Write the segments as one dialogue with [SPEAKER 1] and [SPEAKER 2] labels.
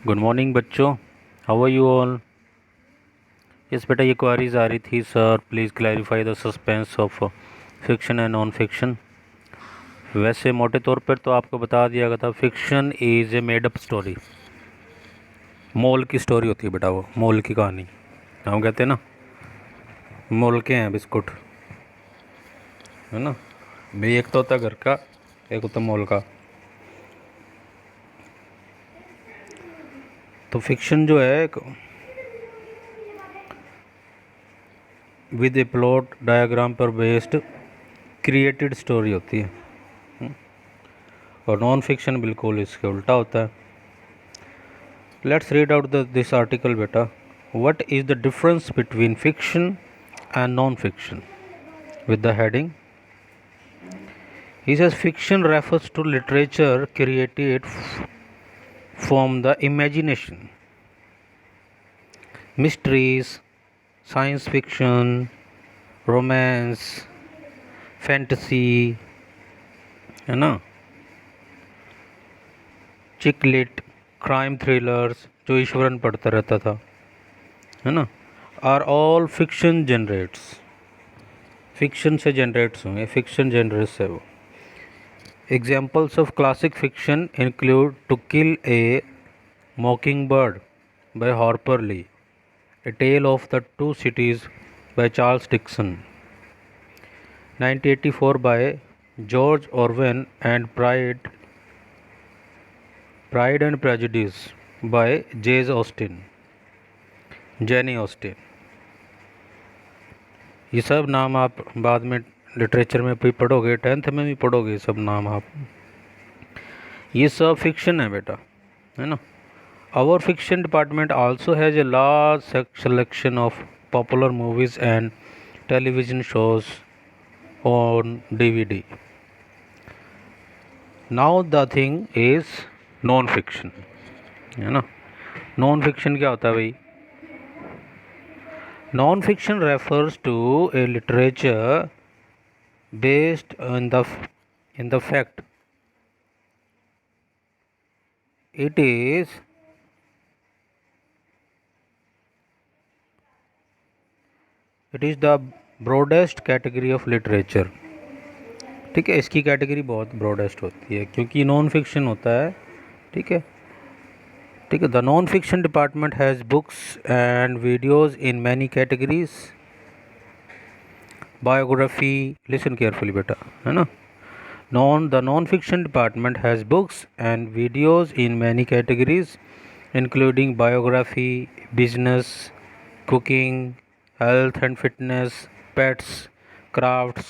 [SPEAKER 1] Good morning बच्चों, how are you all. Yes बेटा, ये क्वारीज आ रही थी, sir please clarify the suspense of fiction and non fiction. वैसे मोटे तौर पर तो आपको बता दिया गया था, fiction is a made up story. मोल की स्टोरी होती है बेटा, वो मोल की कहानी हम कहते हैं ना, मोल के हैं बिस्कुट, है ना भाई। एक तो होता है घर का, एक होता है मोल का। तो फिक्शन जो है एक विद ए प्लॉट डायग्राम पर बेस्ड क्रिएटेड स्टोरी होती है, और नॉन फिक्शन बिल्कुल इसके उल्टा होता है। Let's read out this article बेटा। What is the difference between fiction and non fiction? with the heading, he says fiction refers to literature created from the imagination. Mysteries, science fiction, romance, fantasy, है ना, चिक lit, crime thrillers जो ईश्वरन पढ़ता रहता था, है ना, are all fiction genres. Fiction से जनरेट्स होंगे, फिक्शन जनरेट्स है वो। Examples of classic fiction include to kill a mockingbird by Harper Lee, A Tale of the Two Cities by Charles Dickens, 1984 by George Orwell, and Pride and Prejudice by Jane Austen। ये सब नाम आप बाद में literature में भी पढ़ोगे, 10th में भी पढ़ोगे, ये सब नाम आप। ये सब फिक्शन है बेटा, है ना। Our fiction department also has a large selection of popular movies and television shows on DVD. Now the thing is non-fiction, है ना। Non-fiction क्या होता है भाई? Non-fiction refers to a literature based on the fact. It is the broadest category of literature। ठीक है, इसकी category बहुत ब्रॉडेस्ट होती है क्योंकि नॉन फिक्शन होता है। ठीक है, ठीक है। The non fiction department has books and videos in many categories. Biography, listen carefully बेटा, है ना। The non fiction department has books and videos in many categories including biography, business, cooking, health and fitness, pets, crafts,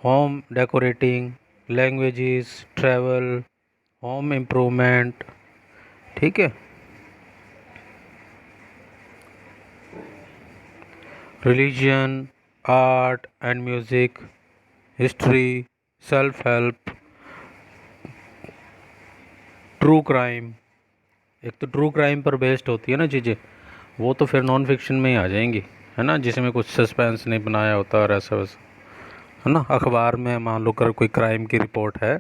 [SPEAKER 1] home decorating, languages, travel, home improvement। ठीक है, religion, art and music, history, self help, true crime. एक तो true crime पर based होती है ना चीज़ें, वो तो फिर नॉन फिक्शन में ही आ जाएंगी, है ना, जिसमें कुछ सस्पेंस नहीं बनाया होता और ऐसा वैसा, है ना। अखबार में मान लो कर कोई क्राइम की रिपोर्ट है,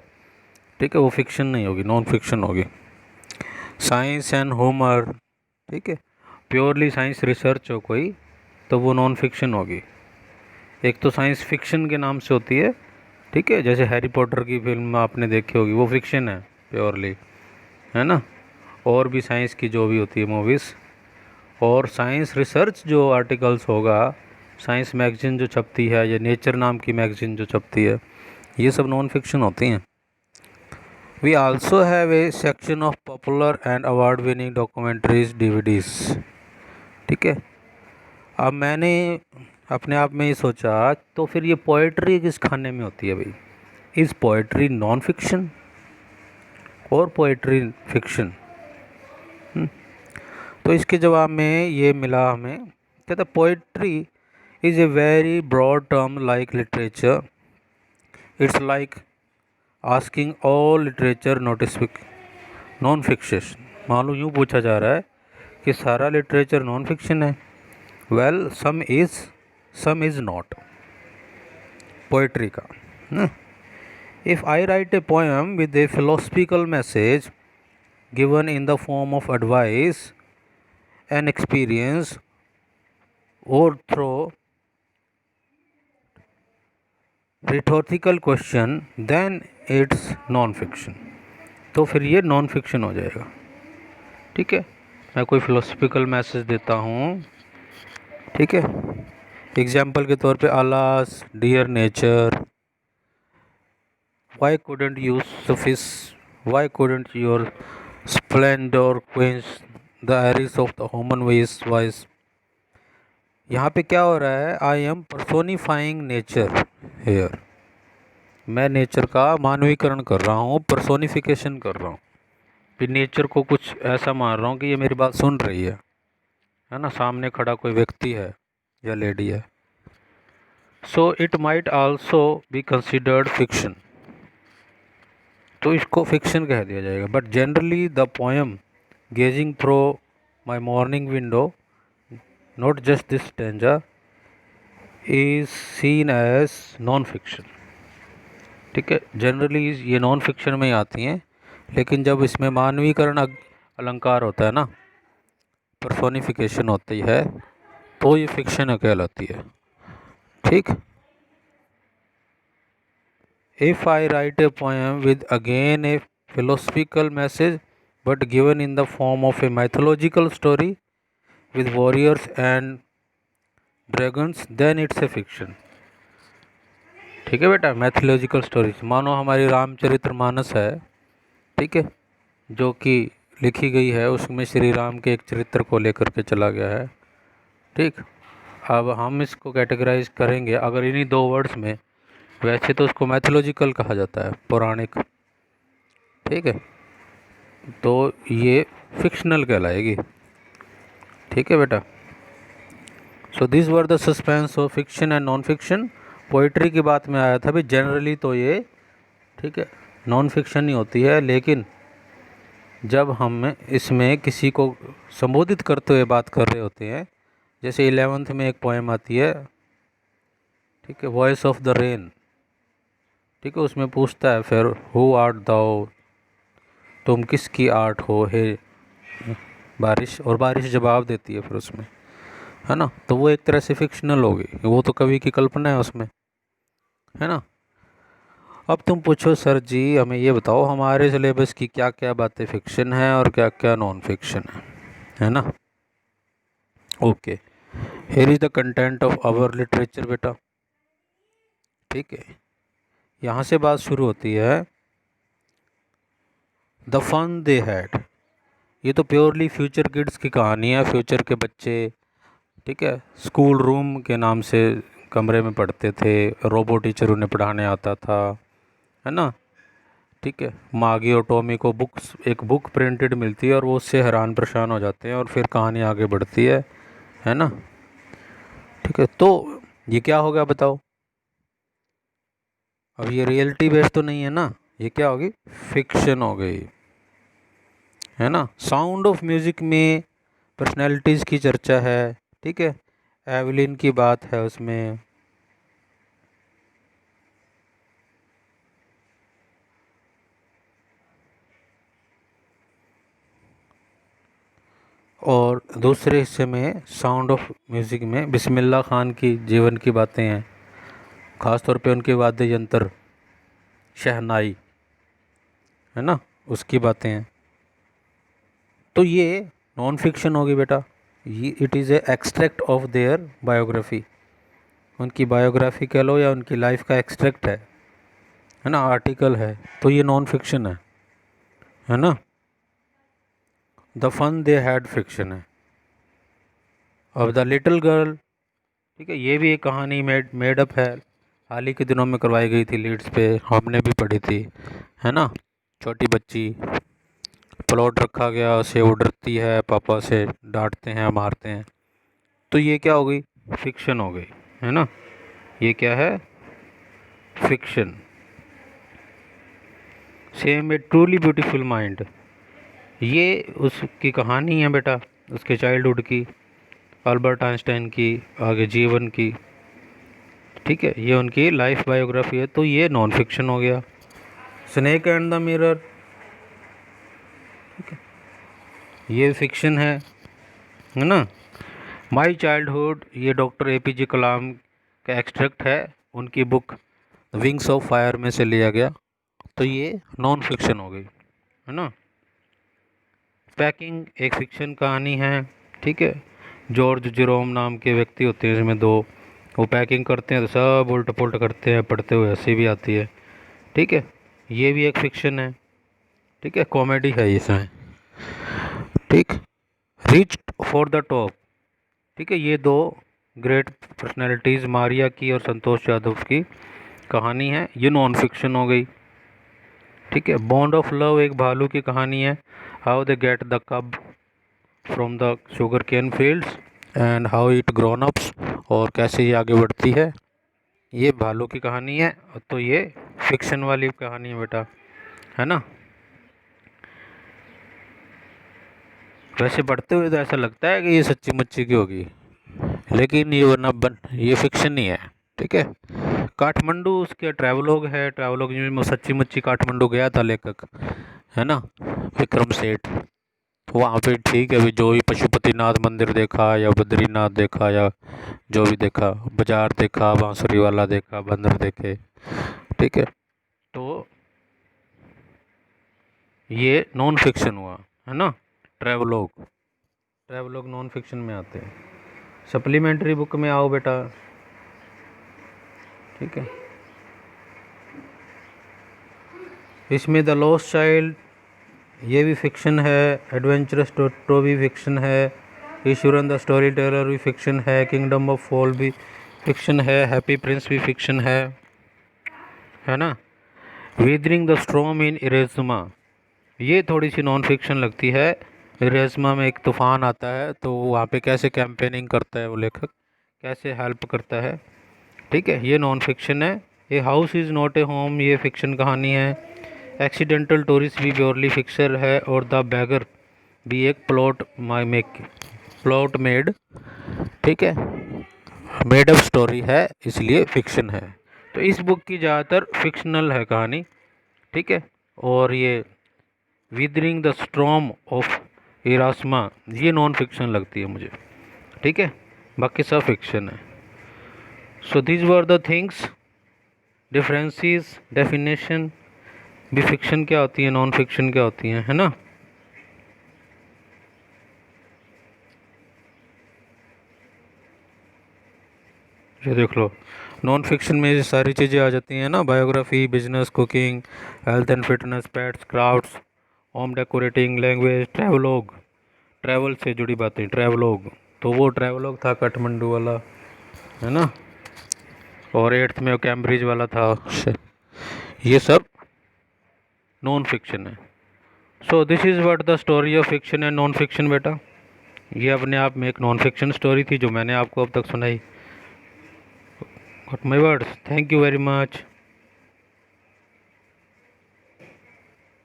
[SPEAKER 1] ठीक है, वो फिक्शन नहीं होगी, नॉन फिक्शन होगी। साइंस एंड ह्यूमर, ठीक है, प्योरली साइंस रिसर्च हो कोई तो वो नॉन फिक्शन होगी। एक तो साइंस फिक्शन के नाम से होती है, ठीक है, जैसे हैरी पॉटर की फिल्म आपने देखी होगी, वो फिक्शन है प्योरली, है ना। और भी साइंस की जो भी होती है मूवीज़, और साइंस रिसर्च जो आर्टिकल्स होगा, साइंस मैगजीन जो छपती है या नेचर नाम की मैगजीन जो छपती है, ये सब नॉन फिक्शन होती हैं। We also have a section of popular and award winning documentaries DVDs। ठीक है, अब मैंने अपने आप में ही सोचा, तो फिर ये पोइट्री किस खाने में होती है भाई? इज़ पोइट्री नॉन फिक्शन और पोइट्री फिक्शन? तो इसके जवाब में ये मिला हमें, कहता poetry is a very broad term like literature. It's like asking all literature non fiction. मालूम यूँ पूछा जा रहा है कि सारा लिटरेचर नॉन फिक्शन है। Well, some is not. Poetry का, if I write a poem with a philosophical message, given in the form of advice, an experience, or through rhetorical question, then it's non fiction. तो फिर ये non fiction हो जाएगा। ठीक है, मैं कोई फिलोसफिकल मैसेज देता हूँ, ठीक है, एग्जाम्पल के तौर पे alas dear nature, why couldn't you suffice, why couldn't your splendor quench the iris of the human voice। यहाँ पे क्या हो रहा है, I am personifying nature here, मैं नेचर का मानवीकरण कर रहा हूँ, पर्सोनिफिकेशन कर रहा हूँ, फिर नेचर को कुछ ऐसा मान रहा हूँ कि ये मेरी बात सुन रही है ना, सामने खड़ा कोई व्यक्ति है या लेडी है। So it might also be considered fiction, तो इसको फिक्शन कह दिया जाएगा। But generally the poem gazing through my morning window, not just this stanza, is seen as nonfiction. ठीक है, जनरली ये नॉन फिक्शन में ही आती हैं, लेकिन जब इसमें मानवीकरण अलंकार होता है ना, पर्सोनिफिकेशन होती है, तो ये फिक्शन कहलाती है। ठीक, if I write a poem with again A philosophical message but given in the form of a mythological story with warriors and dragons, then it's a fiction। ठीक है बेटा, मैथोलॉजिकल स्टोरीज, मानो हमारी रामचरितमानस है, ठीक है, जो कि लिखी गई है, उसमें श्री राम के एक चरित्र को लेकर के चला गया है। ठीक, अब हम इसको कैटेगराइज करेंगे अगर इन्हीं दो वर्ड्स में, वैसे तो उसको मैथोलॉजिकल कहा जाता है, पौराणिक। ठीक है, तो ये फिक्शनल कहलाएगी। ठीक है बेटा, so this were the suspense of fiction and non fiction. Poetry की बात में आया था भी, जनरली तो ये, ठीक है, नॉन फिक्शन ही होती है, लेकिन जब हम इसमें किसी को संबोधित करते हुए बात कर रहे होते हैं, जैसे 11th में एक पोएम आती है, ठीक है, वॉइस ऑफ द रेन, ठीक है, उसमें पूछता है फिर, हु आर्ट दाओ, तुम किसकी आर्ट हो हे बारिश, और बारिश जवाब देती है फिर उसमें, है ना, तो वो एक तरह से फिक्शनल होगी, वो तो कवि की कल्पना है उसमें, है ना। अब तुम पूछो सर जी हमें ये बताओ, हमारे सिलेबस की क्या क्या बातें फिक्शन है और क्या क्या नॉन फिक्शन है ना। Okay, here is the content of our literature बेटा। ठीक है, यहाँ से बात शुरू होती है, द फन दे हैड, ये तो प्योरली फ्यूचर किड्स की कहानी है, फ्यूचर के बच्चे, ठीक है, स्कूल रूम के नाम से कमरे में पढ़ते थे, रोबो टीचर उन्हें पढ़ाने आता था, है ना। ठीक है, मागी और टॉमी को एक बुक प्रिंटेड मिलती है और वो उससे हैरान परेशान हो जाते हैं और फिर कहानी आगे बढ़ती है ना। ठीक है, तो ये क्या हो गया बताओ, अब ये रियलिटी बेस्ड तो नहीं है ना, ये क्या होगी, फिक्शन हो गई, है ना। साउंड ऑफ म्यूज़िक में पर्सनैलिटीज़ की चर्चा है, ठीक है, एवलिन की बात है उसमें, और दूसरे हिस्से में साउंड ऑफ म्यूज़िक में बिस्मिल्लाह खान की जीवन की बातें हैं, ख़ास तौर पे उनके वाद्य यंत्र शहनाई, है ना, उसकी बातें हैं। तो ये नॉन फिक्शन होगी बेटा, ये it is a extract of their biography, उनकी बायोग्राफी कह लो या उनकी लाइफ का एक्सट्रैक्ट है ना, आर्टिकल है, तो ये नॉन फिक्शन है ना। The fun they had fiction है। अब द लिटिल गर्ल, ठीक है, ये भी एक कहानी मेड अप है, हाल ही के दिनों में करवाई गई थी लीड्स पे, हमने भी पढ़ी थी, है ना। छोटी बच्ची, प्लॉट रखा गया, उसे वो डरती है, पापा से डांटते हैं मारते हैं, तो ये क्या हो गई, फिक्शन हो गई, है ना, ये क्या है, फिक्शन। सेम ए ट्रूली ब्यूटीफुल माइंड, ये उसकी कहानी है बेटा, उसके चाइल्डहुड की, अल्बर्ट आइंस्टाइन की आगे जीवन की, ठीक है, ये उनकी लाइफ बायोग्राफी है, तो ये नॉन फिक्शन हो गया। स्नेक एंड द मिरर, ये फिक्शन है ना। माई चाइल्डहुड, ये डॉक्टर APJ कलाम का एक्सट्रैक्ट है, उनकी बुक विंग्स ऑफ फायर में से लिया गया, तो ये नॉन फिक्शन हो गई, है ना। पैकिंग एक फिक्शन कहानी है, ठीक है। जॉर्ज जेरोम नाम के व्यक्ति होते हैं, इसमें दो, वो पैकिंग करते हैं तो सब उल्ट पुल्ट करते हैं, पढ़ते हुए हंसी भी आती है, ठीक है। ये भी एक फिक्शन है, ठीक है, कॉमेडी है इसमें, ठीक। रिच फॉर द टॉप, ठीक है, ये दो ग्रेट पर्सनैलिटीज़ मारिया की और संतोष यादव की कहानी है, ये नॉन फिक्शन हो गई, ठीक है। बॉन्ड ऑफ लव एक भालू की कहानी है, how they get the cub from the sugar cane fields and how it grown ups, और कैसे ये आगे बढ़ती है, ये भालू की कहानी है, तो ये फिक्शन वाली कहानी है बेटा, है ना। वैसे पढ़ते हुए तो ऐसा लगता है कि ये सच्ची मुच्ची की होगी, लेकिन ये ये फिक्शन ही है, ठीक है। काठमांडू उसके ट्रैवलॉग है, ट्रैवलॉग में सच्ची मुच्ची काठमांडू गया था लेखक, है ना, विक्रम सेठ। तो वहाँ पे ठीक है भी, जो भी पशुपतिनाथ मंदिर देखा या बद्रीनाथ देखा या जो भी देखा, बाजार देखा, बांसुरी वाला देखा, बंदर देखे, ठीक है। तो ये नॉन फिक्शन हुआ, है ना। ट्रैवलॉग, ट्रैवलॉग नॉन फिक्शन में आते हैं। सप्लीमेंट्री बुक में आओ बेटा, ठीक है। इसमें द लॉस्ट चाइल्ड, ये भी फिक्शन है। एडवेंचरस टोटो भी फिक्शन है। ईश्वरन द स्टोरी टेलर भी फिक्शन है। किंगडम ऑफ फॉल भी फिक्शन है। हैप्पी प्रिंस भी फिक्शन है ना। वीदरिंग द स्ट्रॉम इन इरेज़मा, ये थोड़ी सी नॉन फिक्शन लगती है। इरेज़मा में एक तूफ़ान आता है, तो वहाँ पे कैसे कैंपेनिंग करता है वो लेखक, कैसे हेल्प करता है, ठीक है, ये नॉन फिक्शन है। A house is not a home, ये फिक्शन कहानी है। एक्सीडेंटल टूरिस्ट भी प्योरली फिक्शन है। और द बैगर भी एक प्लॉट मेड, ठीक है, मेड अप स्टोरी है, इसलिए फिक्शन है। तो इस बुक की ज़्यादातर फिक्शनल है कहानी, ठीक है। और ये विदरिंग द स्ट्रॉम ऑफ इरास्मा, ये नॉन फिक्शन लगती है मुझे, ठीक है, बाकी सब फिक्शन है। So these were the things, differences, definition भी फिक्शन क्या होती है, नॉन फिक्शन क्या होती है ना। ये देख लो, नॉन फिक्शन में ये सारी चीज़ें आ जाती हैं ना, biography, business, cooking, health and fitness, pets, crafts, home decorating, language, travelogue, travel से जुड़ी बातें, ट्रैवलॉग, तो वो ट्रैवलॉग था काठमांडू वाला, है ना। और 8th में कैम्ब्रिज वाला था, ये सब नॉन फिक्शन है। So this is what the story of fiction and non fiction बेटा। ये अपने आप में एक नॉन फिक्शन स्टोरी थी जो मैंने आपको अब तक सुनाई। Got my words, thank you very much.